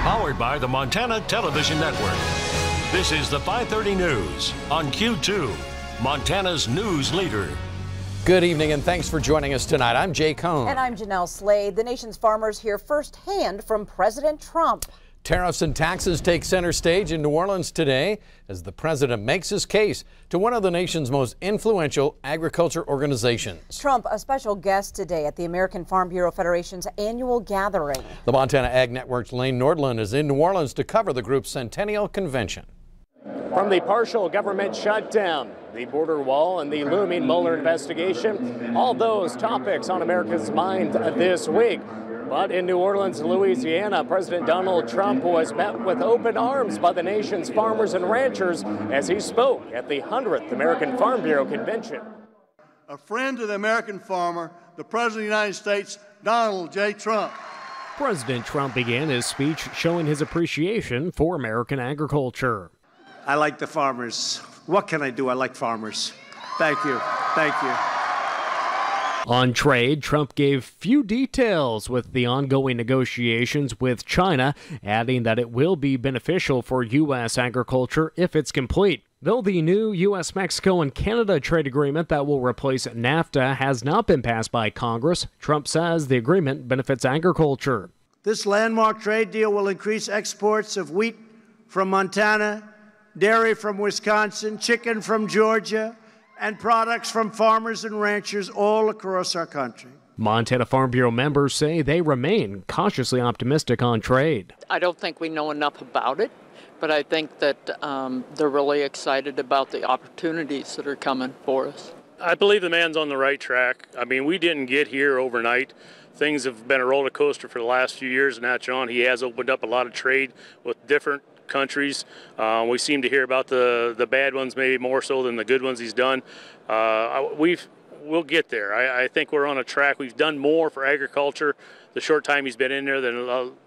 Powered by the Montana Television Network. This is the 530 News on Q2, Montana's news leader. Good evening and thanks for joining us tonight. I'm Jay Cohn. And I'm Jeanelle Slade. The nation's farmers hear firsthand from President Trump. Tariffs and taxes take center stage in New Orleans today as the president makes his case to one of the nation's most influential agriculture organizations. Trump, a special guest today at the American Farm Bureau Federation's annual gathering. The Montana Ag Network's Lane Nordlund is in New Orleans to cover the group's centennial convention. From the partial government shutdown, the border wall, and the looming Mueller investigation, all those topics on America's mind this week. But in New Orleans, Louisiana, President Donald Trump was met with open arms by the nation's farmers and ranchers as he spoke at the 100th American Farm Bureau Convention. A friend to the American farmer, the President of the United States, Donald J. Trump. President Trump began his speech showing his appreciation for American agriculture. I like the farmers. What can I do? I like farmers. Thank you. Thank you. On trade, Trump gave few details with the ongoing negotiations with China, adding that it will be beneficial for U.S. agriculture if it's complete. Though the new U.S., Mexico, and Canada trade agreement that will replace NAFTA has not been passed by Congress, Trump says the agreement benefits agriculture. This landmark trade deal will increase exports of wheat from Montana, dairy from Wisconsin, chicken from Georgia, and products from farmers and ranchers all across our country. Montana Farm Bureau members say they remain cautiously optimistic on trade. I don't think we know enough about it, but I think that they're really excited about the opportunities that are coming for us. I believe the man's on the right track. I mean, we didn't get here overnight. Things have been a roller coaster for the last few years, and that's on. He has opened up a lot of trade with different countries. We seem to hear about the bad ones maybe more so than the good ones he's done. We'll get there. I think we're on a track. We've done more for agriculture the short time he's been in there than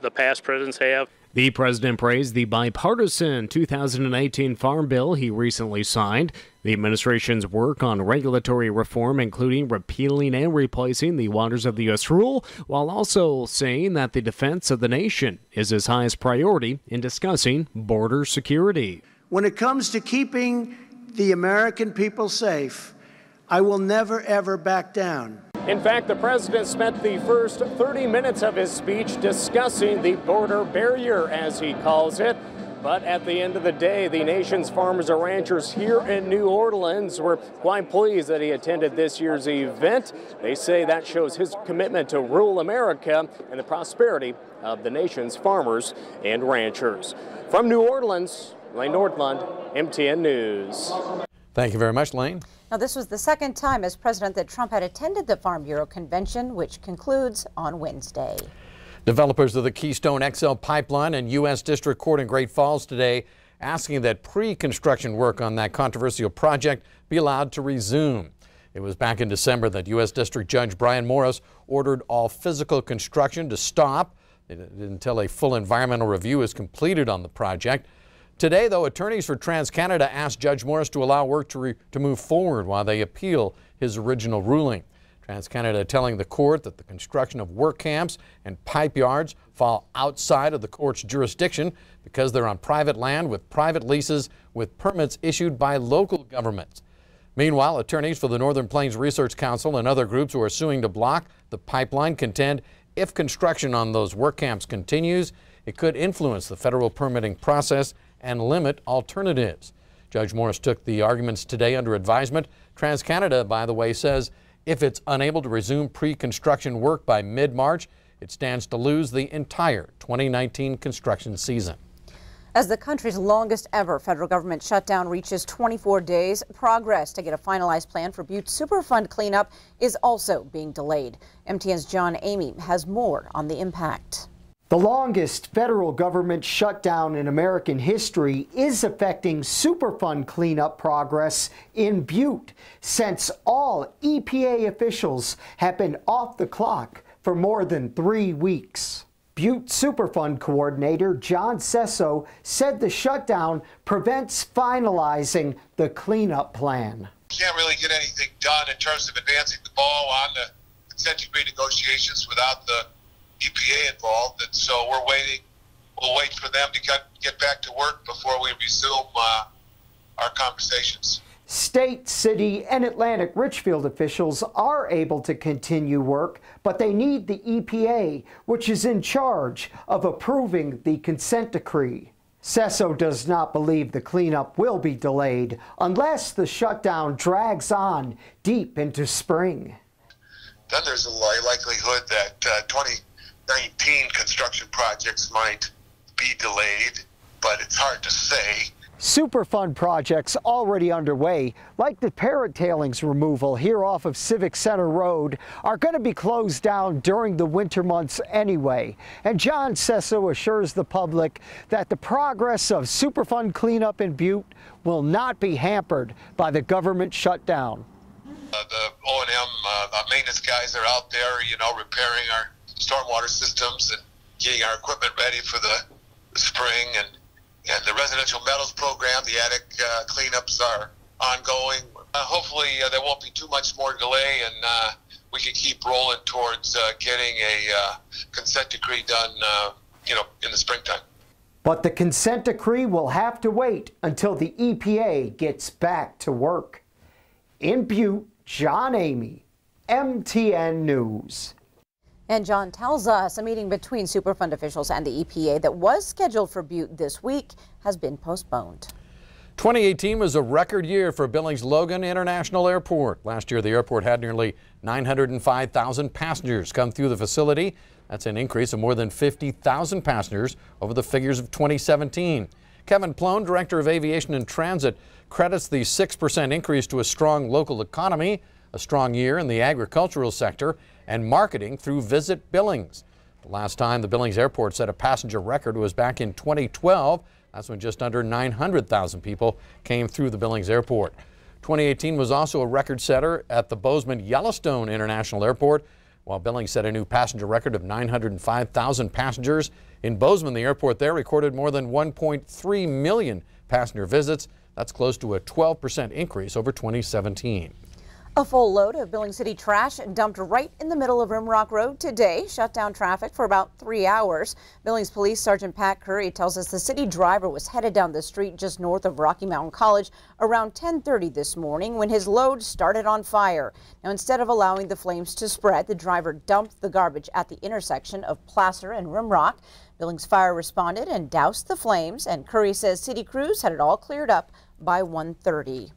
the past presidents have. The president praised the bipartisan 2018 Farm Bill he recently signed. The administration's work on regulatory reform, including repealing and replacing the Waters of the U.S. rule, while also saying that the defense of the nation is his highest priority in discussing border security. When it comes to keeping the American people safe, I will never, ever back down. In fact, the president spent the first 30 minutes of his speech discussing the border barrier, as he calls it. But at the end of the day, the nation's farmers and ranchers here in New Orleans were quite pleased that he attended this year's event. They say that shows his commitment to rural America and the prosperity of the nation's farmers and ranchers. From New Orleans, Lane Nordlund, MTN News. Thank you very much, Lane. Now, this was the second time as president that Trump had attended the Farm Bureau Convention, which concludes on Wednesday. Developers of the Keystone XL Pipeline and U.S. District Court in Great Falls today asking that pre-construction work on that controversial project be allowed to resume. It was back in December that U.S. District Judge Brian Morris ordered all physical construction to stop until a full environmental review is completed on the project. Today, though, attorneys for TransCanada asked Judge Morris to allow work to move forward while they appeal his original ruling. TransCanada telling the court that the construction of work camps and pipe yards fall outside of the court's jurisdiction because they're on private land with private leases with permits issued by local governments. Meanwhile, attorneys for the Northern Plains Research Council and other groups who are suing to block the pipeline contend if construction on those work camps continues, it could influence the federal permitting process and limit alternatives. Judge Morris took the arguments today under advisement. TransCanada, by the way, says if it's unable to resume pre-construction work by mid-March, it stands to lose the entire 2019 construction season. As the country's longest ever federal government shutdown reaches 24 days, progress to get a finalized plan for Butte Superfund cleanup is also being delayed. MTN's John Amey has more on the impact. The longest federal government shutdown in American history is affecting Superfund cleanup progress in Butte, since all EPA officials have been off the clock for more than 3 weeks. Butte Superfund coordinator John Sesso said the shutdown prevents finalizing the cleanup plan. Can't really get anything done in terms of advancing the ball on the consent decree negotiations without the EPA involved, and so we're waiting we'll wait for them to get back to work before we resume our conversations. State, city, and Atlantic Richfield officials are able to continue work, but they need the EPA, which is in charge of approving the consent decree. Sesso does not believe the cleanup will be delayed unless the shutdown drags on deep into spring. Then there's a likelihood that 2019 construction projects might be delayed, but it's hard to say. Superfund projects already underway, like the parrot tailings removal here off of Civic Center Road, are going to be closed down during the winter months anyway. And John Sesso assures the public that the progress of Superfund cleanup in Butte will not be hampered by the government shutdown. The O&M maintenance guys are out there, repairing our stormwater systems and getting our equipment ready for the spring. And the residential metals program, the attic cleanups are ongoing. Hopefully there won't be too much more delay, and we can keep rolling towards getting a consent decree done, in the springtime. But the consent decree will have to wait until the EPA gets back to work. In Butte, John Amy, MTN News. And John tells us a meeting between Superfund officials and the EPA that was scheduled for Butte this week has been postponed. 2018 was a record year for Billings Logan International Airport. Last year, the airport had nearly 905,000 passengers come through the facility. That's an increase of more than 50,000 passengers over the figures of 2017. Kevin Plone, Director of Aviation and Transit, credits the 6% increase to a strong local economy, a strong year in the agricultural sector, and marketing through Visit Billings. The last time the Billings Airport set a passenger record was back in 2012. That's when just under 900,000 people came through the Billings Airport. 2018 was also a record setter at the Bozeman-Yellowstone International Airport. While Billings set a new passenger record of 905,000 passengers, in Bozeman, the airport there recorded more than 1.3 million passenger visits. That's close to a 12% increase over 2017. A full load of Billings City trash dumped right in the middle of Rimrock Road today, shut down traffic for about 3 hours. Billings Police Sergeant Pat Curry tells us the city driver was headed down the street just north of Rocky Mountain College around 10:30 this morning when his load started on fire. Now, instead of allowing the flames to spread, the driver dumped the garbage at the intersection of Placer and Rimrock. Billings Fire responded and doused the flames, and Curry says city crews had it all cleared up by 1:30.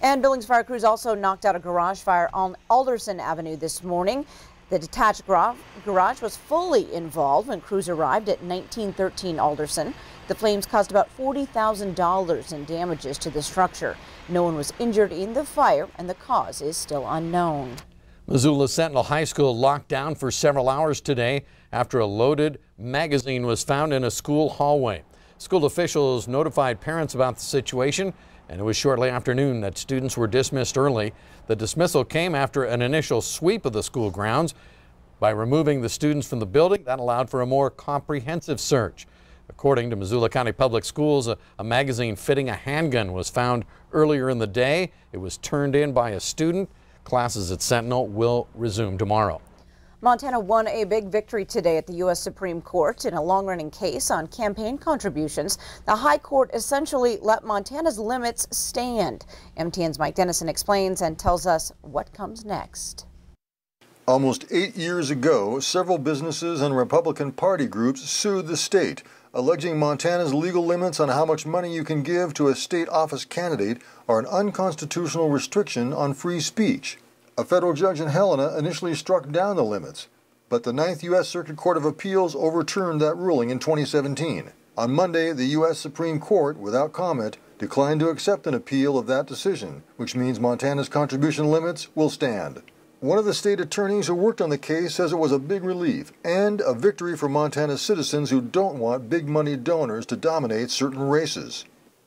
And Billings fire crews also knocked out a garage fire on Alderson Avenue this morning. The detached garage was fully involved when crews arrived at 1913 Alderson. The flames caused about $40,000 in damages to the structure. No one was injured in the fire, and the cause is still unknown. Missoula Sentinel High School locked down for several hours today after a loaded magazine was found in a school hallway. School officials notified parents about the situation, and it was shortly after noon that students were dismissed early. The dismissal came after an initial sweep of the school grounds. By removing the students from the building, that allowed for a more comprehensive search. According to Missoula County Public Schools, a magazine fitting a handgun was found earlier in the day. It was turned in by a student. Classes at Sentinel will resume tomorrow. Montana won a big victory today at the U.S. Supreme Court in a long-running case on campaign contributions. The High Court essentially let Montana's limits stand. MTN's Mike Dennison explains and tells us what comes next. Almost 8 years ago, several businesses and Republican Party groups sued the state, alleging Montana's legal limits on how much money you can give to a state office candidate are an unconstitutional restriction on free speech. A federal judge in Helena initially struck down the limits, but the 9th U.S. Circuit Court of Appeals overturned that ruling in 2017. On Monday, the U.S. Supreme Court, without comment, declined to accept an appeal of that decision, which means Montana's contribution limits will stand. One of the state attorneys who worked on the case says it was a big relief and a victory for Montana's citizens who don't want big money donors to dominate certain races.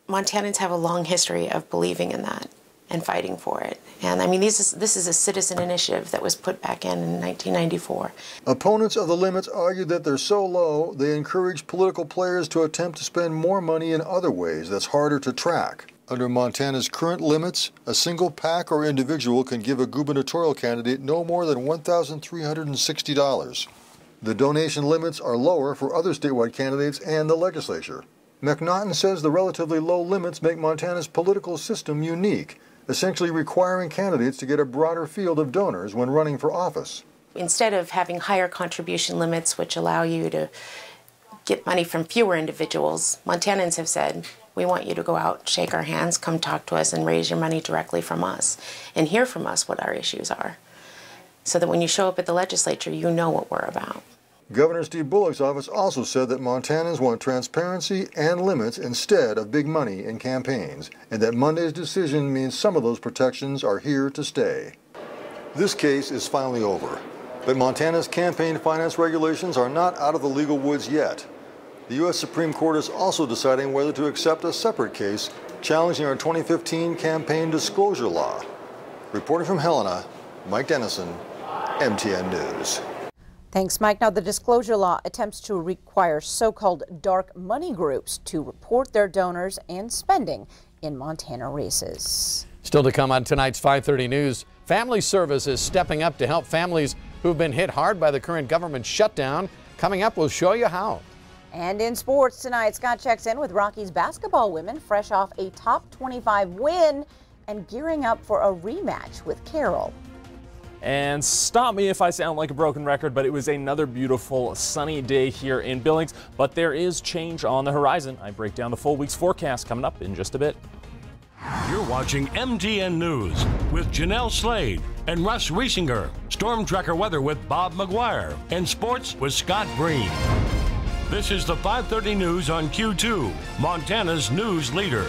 Montanans have a long history of believing in that and fighting for it. And I mean, this is a citizen initiative that was put back in 1994. Opponents of the limits argued that they're so low, they encourage political players to attempt to spend more money in other ways that's harder to track. Under Montana's current limits, a single PAC or individual can give a gubernatorial candidate no more than $1,360. The donation limits are lower for other statewide candidates and the legislature. McNaughton says the relatively low limits make Montana's political system unique, essentially requiring candidates to get a broader field of donors when running for office. Instead of having higher contribution limits, which allow you to get money from fewer individuals, Montanans have said, we want you to go out, shake our hands, come talk to us, and raise your money directly from us, and hear from us what our issues are, so that when you show up at the legislature, you know what we're about. Governor Steve Bullock's office also said that Montanans want transparency and limits instead of big money in campaigns, and that Monday's decision means some of those protections are here to stay. This case is finally over, but Montana's campaign finance regulations are not out of the legal woods yet. The U.S. Supreme Court is also deciding whether to accept a separate case challenging our 2015 campaign disclosure law. Reporting from Helena, Mike Dennison, MTN News. Thanks, Mike. Now, the disclosure law attempts to require so-called dark money groups to report their donors and spending in Montana races. Still to come on tonight's 5:30 News, Family Service is stepping up to help families who've been hit hard by the current government shutdown. Coming up, we'll show you how. And in sports tonight, Scott checks in with Rockies basketball women fresh off a top 25 win and gearing up for a rematch with Carroll. And stop me if I sound like a broken record, but it was another beautiful sunny day here in Billings. But there is change on the horizon. I break down the full week's forecast coming up in just a bit. You're watching MTN News with Jeanelle Slade and Russ Riesinger, Storm Tracker weather with Bob McGuire, and sports with Scott Breen. This is the 5:30 News on Q2, Montana's news leader.